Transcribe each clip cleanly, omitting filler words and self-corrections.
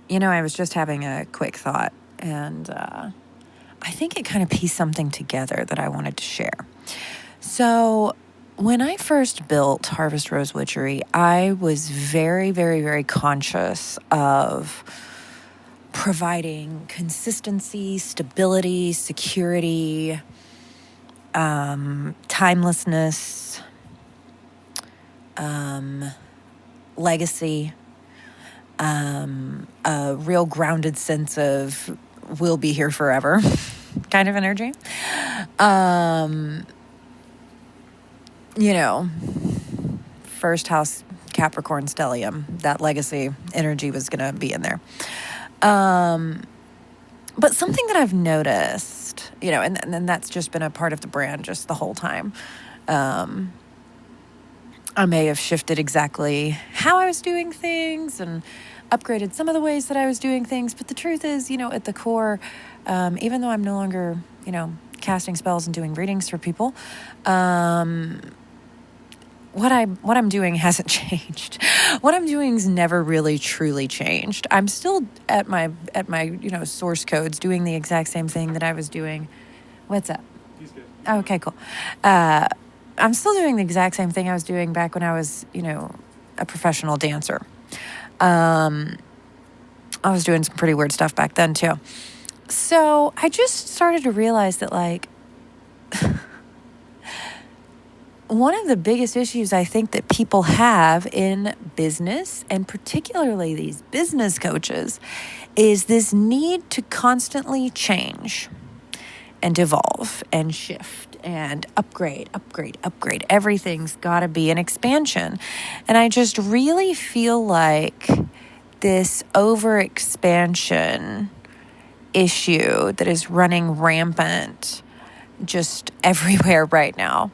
I was just having a quick thought, and I think it kind of pieced something together that I wanted to share. So when I first built Harvest Rose Witchery, I was very, very, very conscious of providing consistency, stability, security, timelessness, legacy, a real grounded sense of we'll be here forever kind of energy. First house Capricorn stellium, that legacy energy was going to be in there. But something that I've noticed, and that's just been a part of the brand just the whole time. I may have shifted exactly how I was doing things and upgraded some of the ways that I was doing things. But the truth is, at the core, even though I'm no longer, casting spells and doing readings for people, what I'm doing hasn't changed. What I'm doing's never really truly changed. I'm still at my source codes doing the exact same thing that I was doing. What's up? He's good. Oh, okay, cool. I'm still doing the exact same thing I was doing back when I was, a professional dancer. I was doing some pretty weird stuff back then too. So I just started to realize that one of the biggest issues I think that people have in business, and particularly these business coaches, is this need to constantly change and evolve and shift and upgrade. Everything's got to be an expansion. And I just really feel like this overexpansion issue that is running rampant just everywhere right now.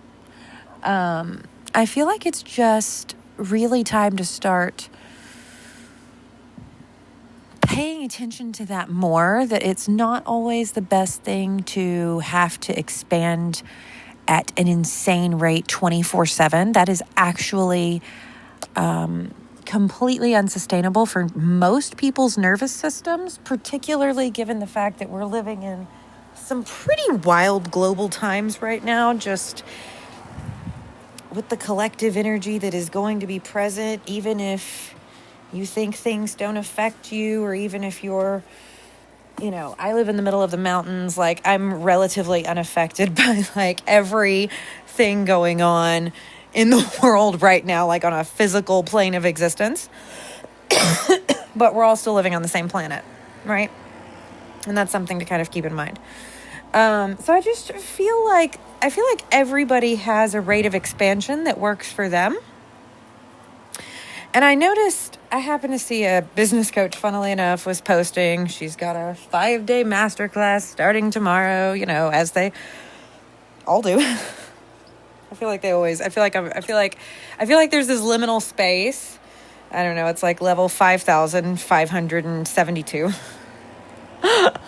I feel like it's just really time to start paying attention to that more, that it's not always the best thing to have to expand at an insane rate 24/7. That is actually completely unsustainable for most people's nervous systems, particularly given the fact that we're living in some pretty wild global times right now, just with the collective energy that is going to be present, even if you think things don't affect you, or even if you're, I live in the middle of the mountains, I'm relatively unaffected by everything going on in the world right now, on a physical plane of existence. But we're all still living on the same planet, right? And that's something to kind of keep in mind. So I just feel like everybody has a rate of expansion that works for them. And I happened to see a business coach, funnily enough, was posting. She's got a 5-day masterclass starting tomorrow, as they all do. I feel like there's this liminal space. I don't know. It's level 5,572.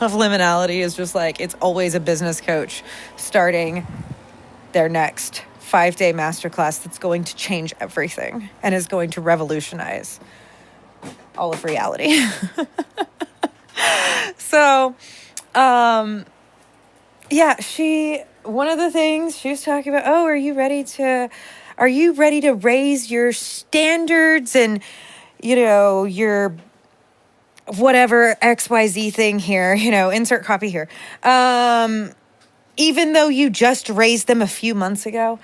Of liminality is just it's always a business coach starting their next 5-day masterclass that's going to change everything and is going to revolutionize all of reality. So, one of the things she was talking about, are you ready to raise your standards and, your whatever XYZ thing here, insert copy here. Even though you just raised them a few months ago.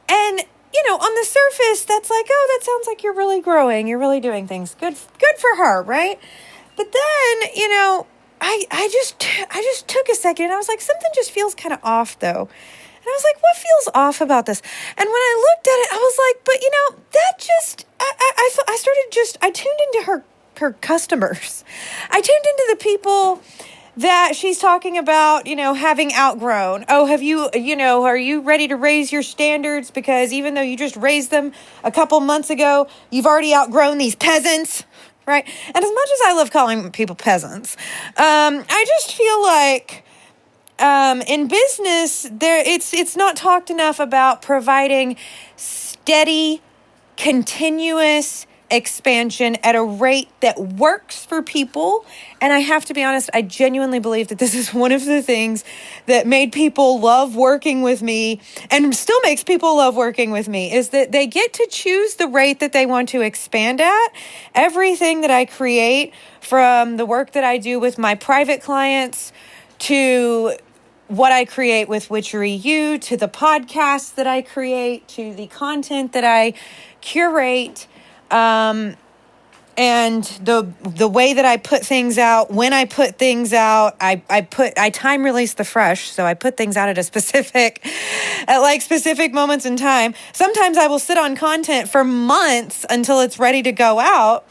And, on the surface, that's that sounds like you're really growing. You're really doing things. Good for her, right? But then, I just took a second and I was like, something just feels kind of off though. And I was like, what feels off about this? And when I looked at it, I was like, but that just, I tuned into her customers. I tuned into the people that she's talking about, having outgrown. Oh, are you ready to raise your standards? Because even though you just raised them a couple months ago, you've already outgrown these peasants, right? And as much as I love calling people peasants, I just feel like in business, it's not talked enough about providing steady, continuous, expansion at a rate that works for people. And I have to be honest, I genuinely believe that this is one of the things that made people love working with me and still makes people love working with me, is that they get to choose the rate that they want to expand at. Everything that I create, from the work that I do with my private clients to what I create with Witchery U, to the podcasts that I create, to the content that I curate, and the way that I put things out, when I put things out, I time release the fresh. So I put things out at specific moments in time. Sometimes I will sit on content for months until it's ready to go out.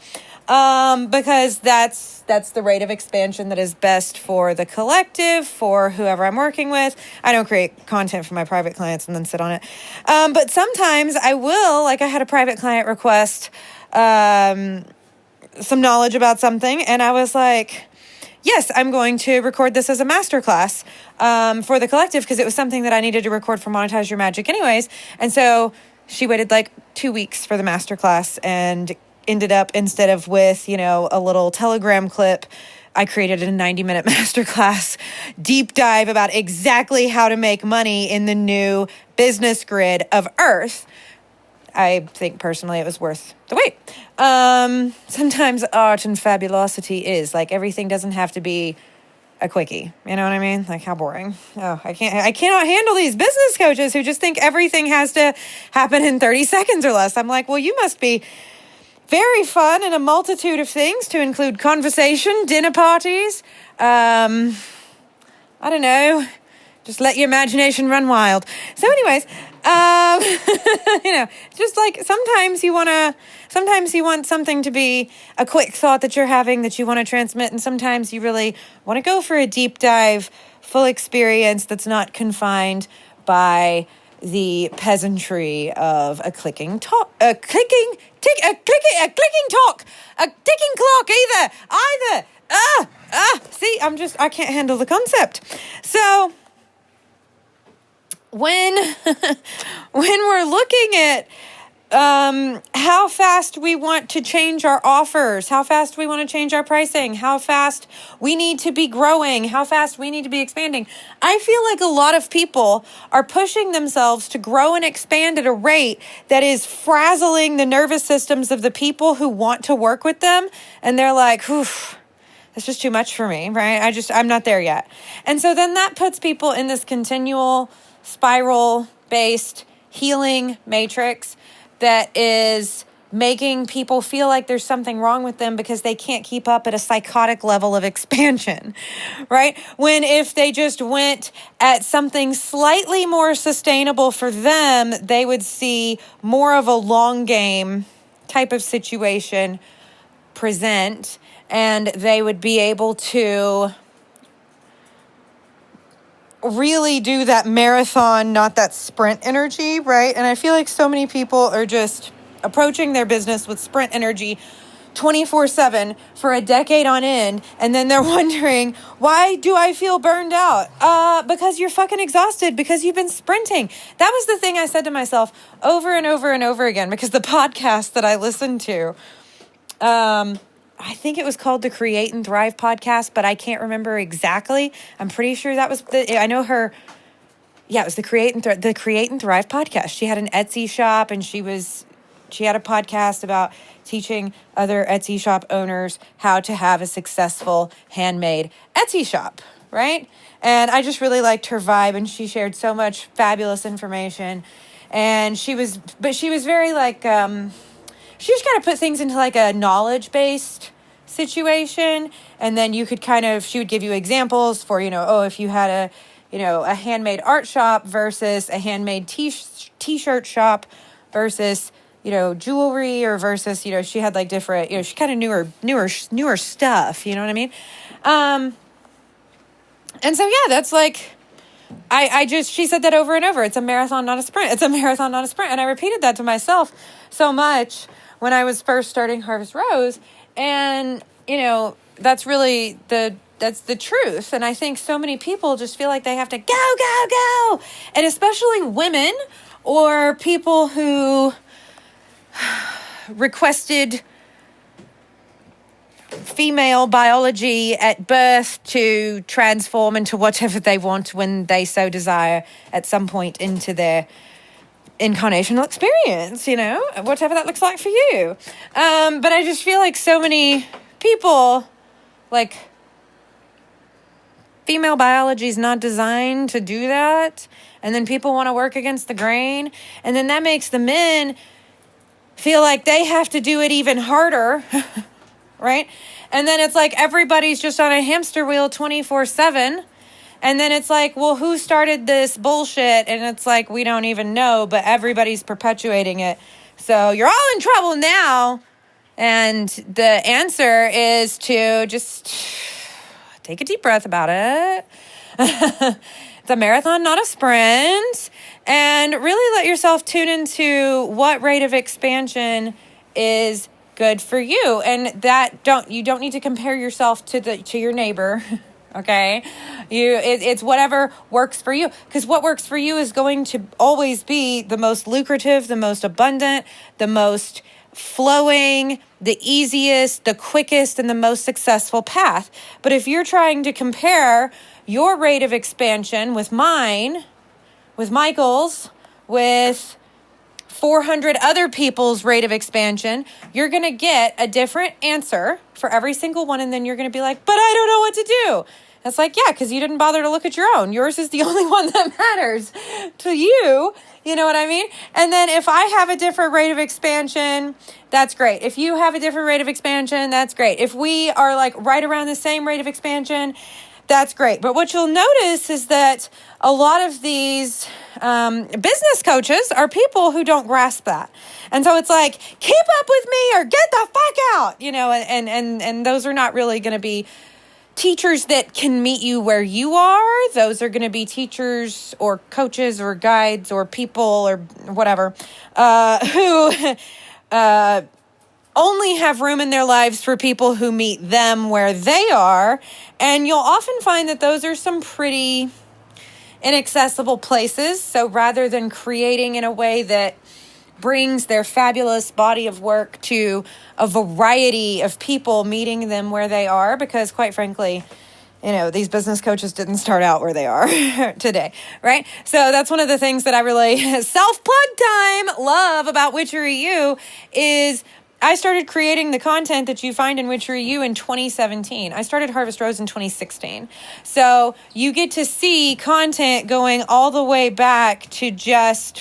Because that's the rate of expansion that is best for the collective, for whoever I'm working with. I don't create content for my private clients and then sit on it. But sometimes I will, like I had a private client request, some knowledge about something. And I was like, yes, I'm going to record this as a masterclass, for the collective, because it was something that I needed to record for Monetize Your Magic anyways. And so she waited like 2 weeks for the masterclass and ended up, instead of with, a little Telegram clip, I created a 90-minute masterclass deep dive about exactly how to make money in the new business grid of Earth. I think personally it was worth the wait. Sometimes art and fabulosity is like, everything doesn't have to be a quickie. You know what I mean? Like, how boring. Oh, I cannot handle these business coaches who just think everything has to happen in 30 seconds or less. I'm like, well, you must be very fun in a multitude of things, to include conversation, dinner parties. I don't know. Just let your imagination run wild. So anyways, just like sometimes you want something to be a quick thought that you're having that you want to transmit. And sometimes you really want to go for a deep dive, full experience that's not confined by the peasantry of a ticking clock, either. See, I can't handle the concept. So when we're looking at how fast we want to change our offers, how fast we want to change our pricing, how fast we need to be growing, how fast we need to be expanding, I feel like a lot of people are pushing themselves to grow and expand at a rate that is frazzling the nervous systems of the people who want to work with them. And they're like, whew, that's just too much for me, right? I'm not there yet. And so then that puts people in this continual spiral-based healing matrix that is making people feel like there's something wrong with them because they can't keep up at a psychotic level of expansion, right? When if they just went at something slightly more sustainable for them, they would see more of a long game type of situation present, and they would be able to really do that marathon, not that sprint energy, right? And I feel like so many people are just approaching their business with sprint energy 24/7 for a decade on end, and then they're wondering, why do I feel burned out? Because you're fucking exhausted, because you've been sprinting. That was the thing I said to myself over and over and over again, because the podcast that I listened to, I think it was called the Create and Thrive podcast, but I can't remember exactly. I'm pretty sure that was I know her. Yeah, it was the Create and Thrive podcast. She had an Etsy shop, and she had a podcast about teaching other Etsy shop owners how to have a successful handmade Etsy shop, right? And I just really liked her vibe, and she shared so much fabulous information. And she was very like, she just kind of put things into like a knowledge-based situation. And then you could she would give you examples for, if you had a handmade art shop versus a handmade t-shirt shop versus, jewelry, or versus, she had like different, she kind of newer stuff, you know what I mean? And so, yeah, that's like, she said that over and over. It's a marathon, not a sprint. It's a marathon, not a sprint. And I repeated that to myself so much when I was first starting Harvest Rose. And, that's really that's the truth. And I think so many people just feel like they have to go. And especially women or people who requested female biology at birth to transform into whatever they want when they so desire at some point into their incarnational experience, whatever that looks like for you. But I just feel like so many people, like, female biology is not designed to do that. And then people want to work against the grain. And then that makes the men feel like they have to do it even harder, right? And then it's like everybody's just on a hamster wheel 24/7. And then it's like, well, who started this bullshit? And it's like, we don't even know, but everybody's perpetuating it. So you're all in trouble now. And the answer is to just take a deep breath about it. It's a marathon, not a sprint. And really let yourself tune into what rate of expansion is good for you. And you don't need to compare yourself to your neighbor. Okay? It's whatever works for you. Because what works for you is going to always be the most lucrative, the most abundant, the most flowing, the easiest, the quickest, and the most successful path. But if you're trying to compare your rate of expansion with mine, with Michael's, with 400 other people's rate of expansion, you're going to get a different answer for every single one. And then you're going to be like, but I don't know what to do. It's like, yeah, because you didn't bother to look at your own. Yours is the only one that matters to you. You know what I mean? And then if I have a different rate of expansion, that's great. If you have a different rate of expansion, that's great. If we are like right around the same rate of expansion, that's great. But what you'll notice is that a lot of these business coaches are people who don't grasp that. And so it's like, keep up with me or get the fuck out, and those are not really going to be teachers that can meet you where you are. Those are going to be teachers or coaches or guides or people or whatever who only have room in their lives for people who meet them where they are. And you'll often find that those are some pretty inaccessible places. So rather than creating in a way that brings their fabulous body of work to a variety of people, meeting them where they are, because quite frankly, these business coaches didn't start out where they are today, right? So that's one of the things that I really self-plug time love about Witchery U is I started creating the content that you find in Witchery U in 2017. I started Harvest Rose in 2016. So you get to see content going all the way back to just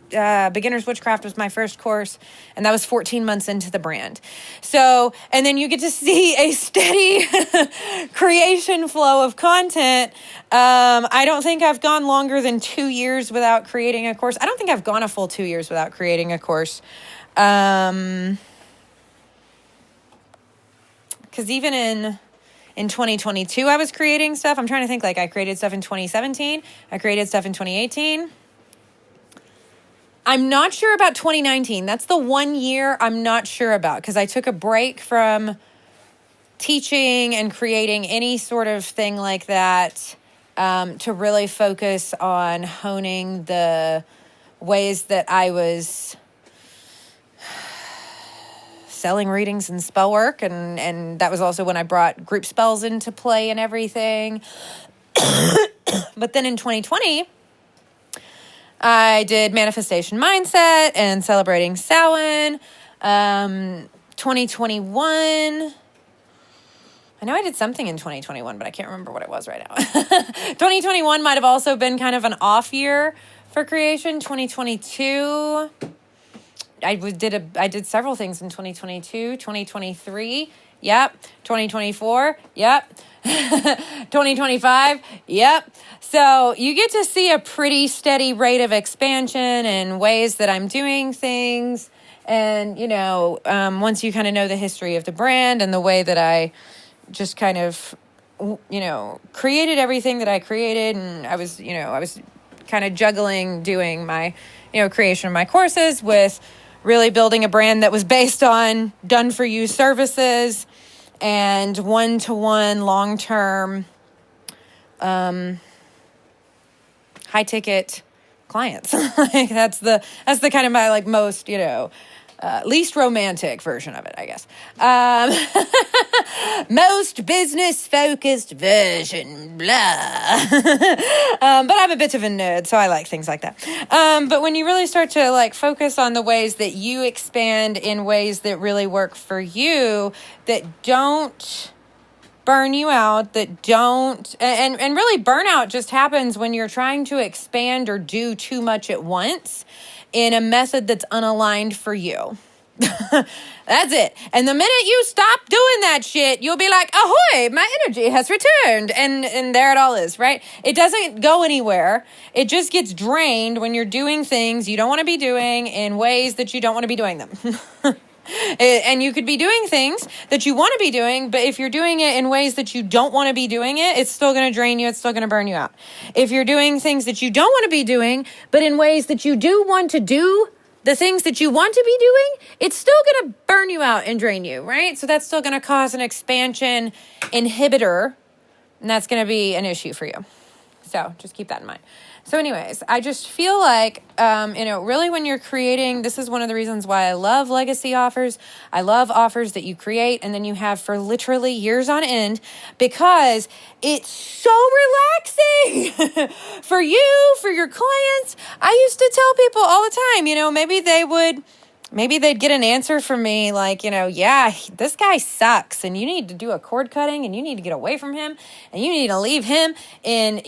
Beginner's Witchcraft was my first course, and that was 14 months into the brand. So, and then you get to see a steady creation flow of content. I don't think I've gone longer than 2 years without creating a course. I don't think I've gone a full 2 years without creating a course. Because even in 2022, I was creating stuff. I'm trying to think, like I created stuff in 2017. I created stuff in 2018. I'm not sure about 2019. That's the 1 year I'm not sure about because I took a break from teaching and creating any sort of thing like that to really focus on honing the ways that I was selling readings and spell work. And that was also when I brought group spells into play and everything. But then in 2020... I did Manifestation Mindset and Celebrating Samhain. 2021. I know I did something in 2021, but I can't remember what it was right now. 2021 might have also been kind of an off year for creation. 2022, I did several things in 2022. 2023, yep. 2024, yep. 2025, yep. So you get to see a pretty steady rate of expansion and ways that I'm doing things. And, once you kind of know the history of the brand and the way that I just kind of, created everything that I created. And I was kind of juggling doing my, creation of my courses with really building a brand that was based on done for you services and one-to-one long-term high ticket clients. Like that's the kind of my most, least romantic version of it, I guess. Most business-focused version, blah. But I'm a bit of a nerd, so I like things like that. But when you really start to like focus on the ways that you expand in ways that really work for you, that don't burn you out, that don't, and really burnout just happens when you're trying to expand or do too much at once in a method that's unaligned for you. That's it. And the minute you stop doing that shit, you'll be like, ahoy, my energy has returned. And there it all is, right? It doesn't go anywhere. It just gets drained when you're doing things you don't want to be doing in ways that you don't want to be doing them. And you could be doing things that you want to be doing, but if you're doing it in ways that you don't want to be doing it, it's still going to drain you. It's still going to burn you out. If you're doing things that you don't want to be doing, but in ways that you do want to do the things that you want to be doing, it's still going to burn you out and drain you, right? So that's still going to cause an expansion inhibitor, and that's going to be an issue for you. So just keep that in mind. So anyways, I just feel like, really when you're creating, this is one of the reasons why I love legacy offers. I love offers that you create and then you have for literally years on end, because it's so relaxing for you, for your clients. I used to tell people all the time, maybe they'd get an answer from me like, yeah, this guy sucks and you need to do a cord cutting and you need to get away from him and you need to leave him in,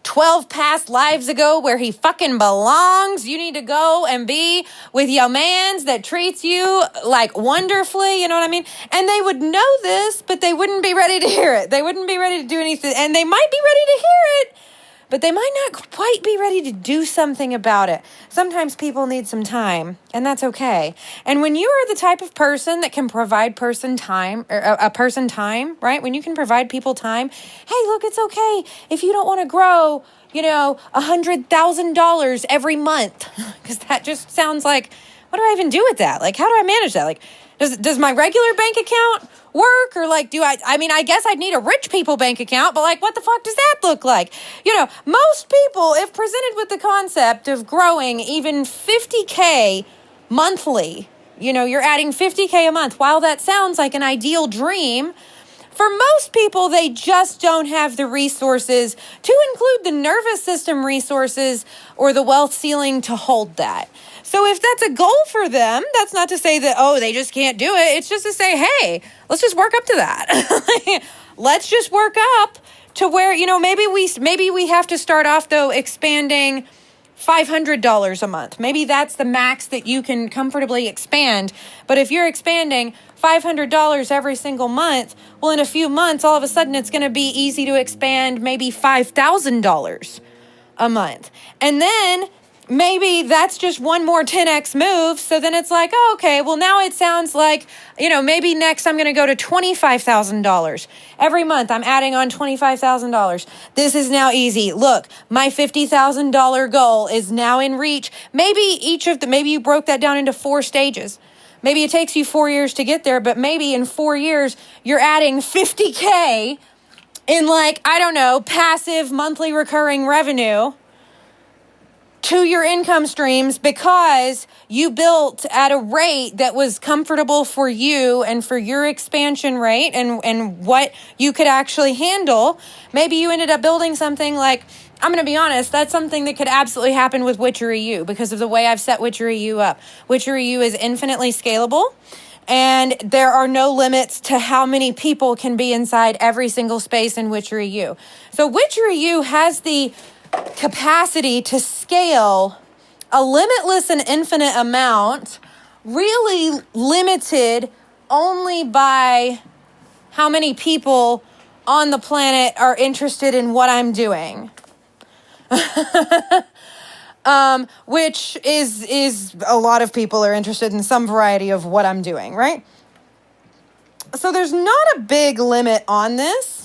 12 past lives ago where he fucking belongs. You need to go and be with your mans that treats you like wonderfully, you know what I mean? And they would know this, but they wouldn't be ready to hear it. They wouldn't be ready to do anything. And they might be ready to hear it, but they might not quite be ready to do something about it. Sometimes people need some time, and that's okay. And when you are the type of person that can provide a person time, right? When you can provide people time, hey, look, it's okay if you don't want to grow, $100,000 every month, because that just sounds like, what do I even do with that? Like, how do I manage that? Like, does my regular bank account work? Or like, I guess I'd need a rich people bank account, but like, what the fuck does that look like? Most people, if presented with the concept of growing even 50K monthly, you're adding 50K a month. While that sounds like an ideal dream, for most people, they just don't have the resources to include the nervous system resources or the wealth ceiling to hold that. So if that's a goal for them, that's not to say that, they just can't do it. It's just to say, hey, let's just work up to that. Let's just work up to where, maybe we have to start off, though, expanding $500 a month. Maybe that's the max that you can comfortably expand. But if you're expanding $500 every single month, well, in a few months, all of a sudden, it's going to be easy to expand maybe $5,000 a month. And then maybe that's just one more 10x move. So then it's like, okay, well, now it sounds like, maybe next I'm going to go to $25,000 every month. I'm adding on $25,000. This is now easy. Look, my $50,000 goal is now in reach. Maybe you broke that down into 4 stages. Maybe it takes you 4 years to get there, but maybe in 4 years, you're adding 50K in passive monthly recurring revenue to your income streams, because you built at a rate that was comfortable for you and for your expansion rate and what you could actually handle. Maybe you ended up building something like, I'm going to be honest, that's something that could absolutely happen with Witchery U because of the way I've set Witchery U up. Witchery U is infinitely scalable, and there are no limits to how many people can be inside every single space in Witchery U. So Witchery U has the capacity to scale a limitless and infinite amount, really limited only by how many people on the planet are interested in what I'm doing. Which is a lot of people are interested in some variety of what I'm doing, right? So there's not a big limit on this.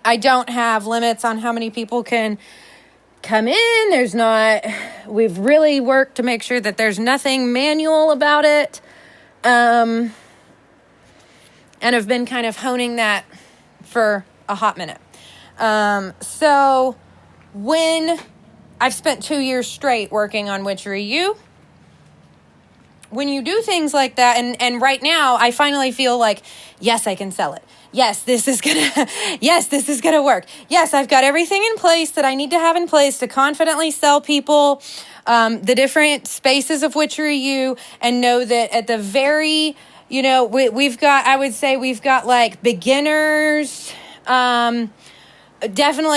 I don't have limits on how many people can come in. We've really worked to make sure that there's nothing manual about it. And I've been kind of honing that for a hot minute. So when I've spent 2 years straight working on Witchery U, when you do things like that, and right now I finally feel like, yes, I can sell it. Yes, this is gonna work. Yes, I've got everything in place that I need to have in place to confidently sell people the different spaces of Witchery U, and know that at the very, we've got, I would say we've got like beginners, definitely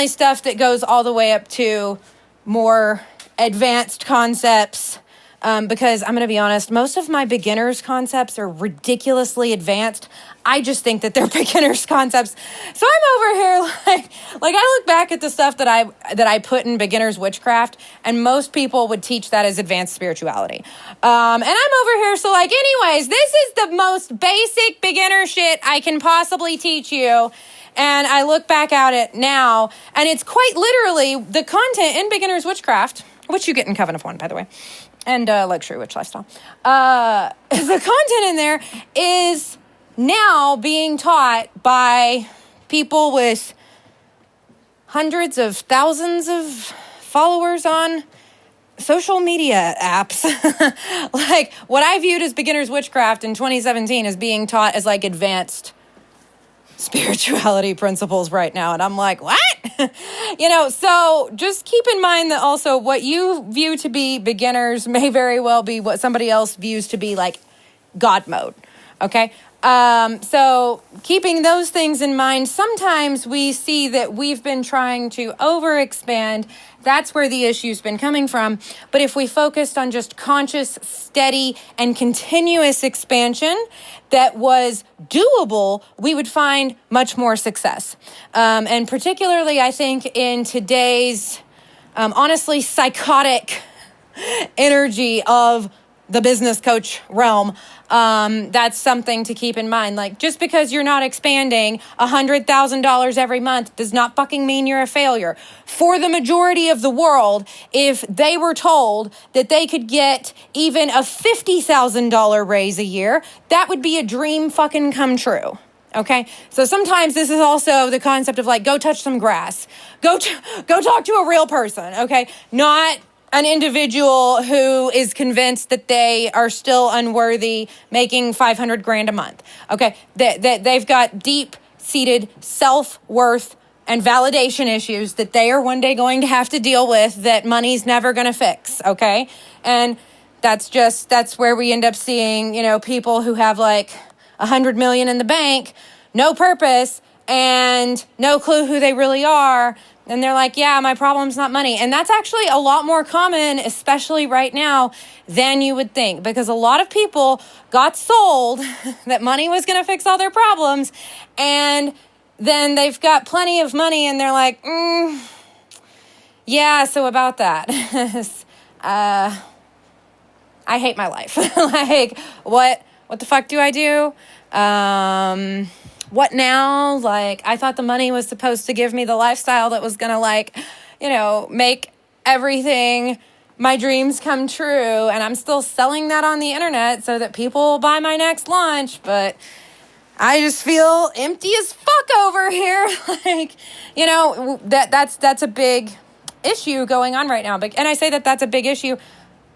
stuff that goes all the way up to more advanced concepts. Because I'm going to be honest, most of my beginners concepts are ridiculously advanced. I just think that they're beginners concepts. So I'm over here like I look back at the stuff that I put in beginners witchcraft, and most people would teach that as advanced spirituality. And I'm over here, so like, anyways, this is the most basic beginner shit I can possibly teach you. And I look back at it now, and it's quite literally the content in beginners witchcraft, which you get in Coven of One, by the way, and Luxury Witch Lifestyle. The content in there is now being taught by people with hundreds of thousands of followers on social media apps. Like, what I viewed as beginners witchcraft in 2017 is being taught as like advanced spirituality principles right now. And I'm like, what? So just keep in mind that also what you view to be beginners may very well be what somebody else views to be like God mode. Okay. So keeping those things in mind, sometimes we see that we've been trying to overexpand. That's where the issue's been coming from. But if we focused on just conscious, steady, and continuous expansion that was doable, we would find much more success. And particularly, I think, in today's, honestly, psychotic energy of the business coach realm, that's something to keep in mind. Like, just because you're not expanding $100,000 every month does not fucking mean you're a failure. For the majority of the world, if they were told that they could get even a $50,000 raise a year, that would be a dream fucking come true. Okay. So sometimes this is also the concept of like, go touch some grass, go talk to a real person. Okay. Not an individual who is convinced that they are still unworthy making $500,000 a month. Okay. They've got deep-seated self-worth and validation issues that they are one day going to have to deal with that money's never going to fix. Okay. And that's where we end up seeing, people who have like 100 million in the bank, no purpose, and no clue who they really are. And they're like, yeah, my problem's not money. And that's actually a lot more common, especially right now, than you would think. Because a lot of people got sold that money was going to fix all their problems. And then they've got plenty of money and they're like, yeah, so about that. I hate my life. Like, what the fuck do I do? What now? Like, I thought the money was supposed to give me the lifestyle that was going to make everything, my dreams come true. And I'm still selling that on the internet so that people will buy my next lunch. But I just feel empty as fuck over here. Like, that's a big issue going on right now. And I say that that's a big issue.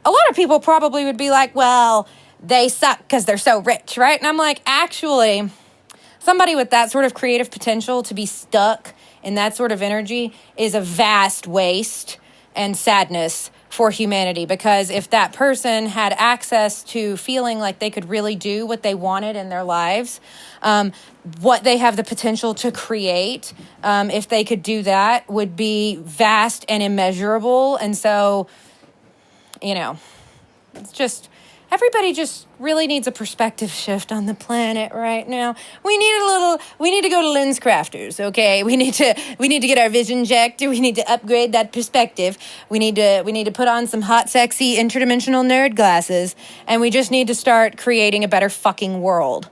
A lot of people probably would be like, well, they suck because they're so rich, right? And I'm like, actually, somebody with that sort of creative potential to be stuck in that sort of energy is a vast waste and sadness for humanity. Because if that person had access to feeling like they could really do what they wanted in their lives, what they have the potential to create, if they could do that, would be vast and immeasurable. And so, it's just... everybody just really needs a perspective shift on the planet right now. We need to go to lens crafters, okay? We need to get our vision checked. We need to upgrade that perspective. We need to put on some hot, sexy, interdimensional nerd glasses, and we just need to start creating a better fucking world.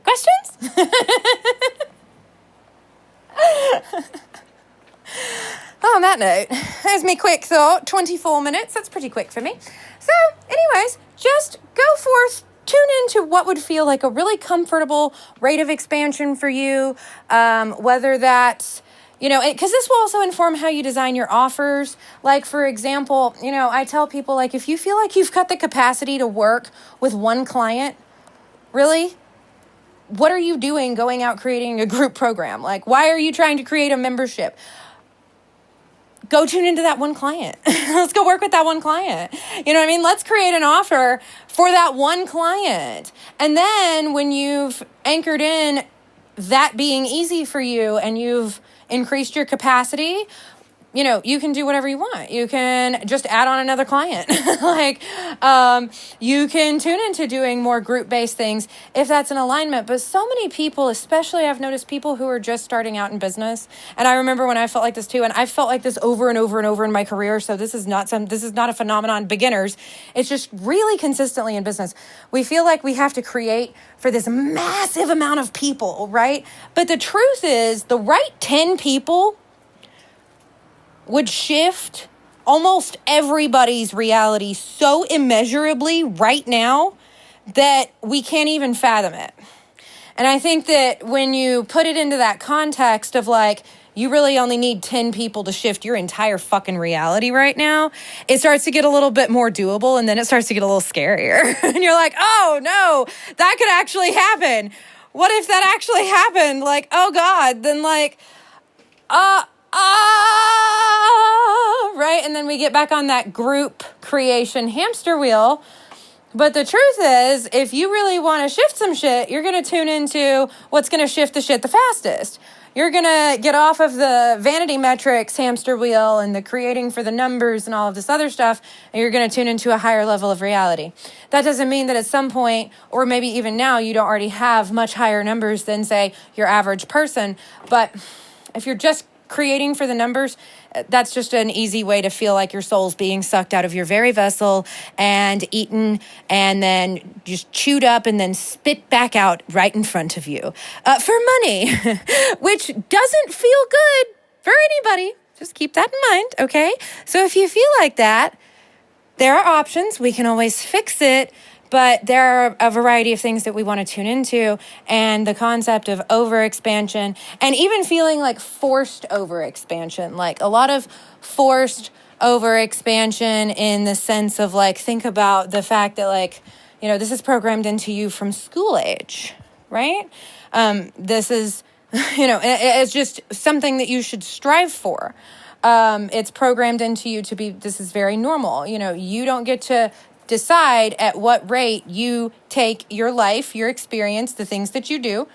Questions? On that note, there's me quick thought, 24 minutes. That's pretty quick for me. So, anyways, just go forth, tune into what would feel like a really comfortable rate of expansion for you, whether that's, because this will also inform how you design your offers. Like, for example, I tell people, like, if you feel like you've got the capacity to work with one client, really, what are you doing going out creating a group program? Like, why are you trying to create a membership? Go tune into that one client. Let's go work with that one client. You know what I mean? Let's create an offer for that one client. And then when you've anchored in that being easy for you and you've increased your capacity, you can do whatever you want. You can just add on another client. You can tune into doing more group-based things if that's an alignment. But so many people, especially I've noticed people who are just starting out in business. And I remember when I felt like this too, and I felt like this over and over and over in my career. So this is not a phenomenon beginners. It's just really consistently in business. We feel like we have to create for this massive amount of people, right? But the truth is, the right 10 people would shift almost everybody's reality so immeasurably right now that we can't even fathom it. And I think that when you put it into that context of like, you really only need 10 people to shift your entire fucking reality right now, it starts to get a little bit more doable, and then it starts to get a little scarier. And you're like, oh no, that could actually happen. What if that actually happened? Like, oh God, then like, right? And then we get back on that group creation hamster wheel. But the truth is, if you really want to shift some shit, you're going to tune into what's going to shift the shit the fastest. You're going to get off of the vanity metrics hamster wheel and the creating for the numbers and all of this other stuff, and you're going to tune into a higher level of reality. That doesn't mean that at some point, or maybe even now, you don't already have much higher numbers than, say, your average person. But if you're just creating for the numbers, that's just an easy way to feel like your soul's being sucked out of your very vessel and eaten and then just chewed up and then spit back out right in front of you for money, which doesn't feel good for anybody. Just keep that in mind, okay? So if you feel like that, there are options. We can always fix it. But there are a variety of things that we want to tune into, and the concept of overexpansion and even feeling like forced overexpansion, like a lot of forced overexpansion in the sense of like, think about the fact that like, this is programmed into you from school age, right? This is, it's just something that you should strive for. It's programmed into you to be, this is very normal. You don't get to decide at what rate you take your life, your experience, the things that you do.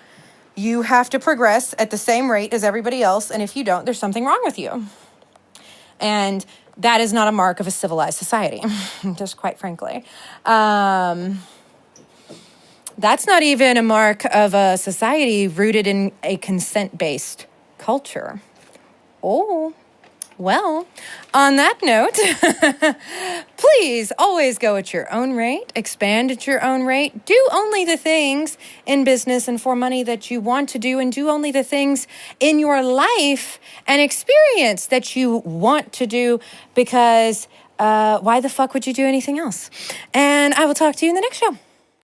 You have to progress at the same rate as everybody else. And if you don't, there's something wrong with you. And that is not a mark of a civilized society, just quite frankly. That's not even a mark of a society rooted in a consent-based culture. Oh, well, on that note, please always go at your own rate, expand at your own rate, do only the things in business and for money that you want to do, and do only the things in your life and experience that you want to do, because why the fuck would you do anything else? And I will talk to you in the next show.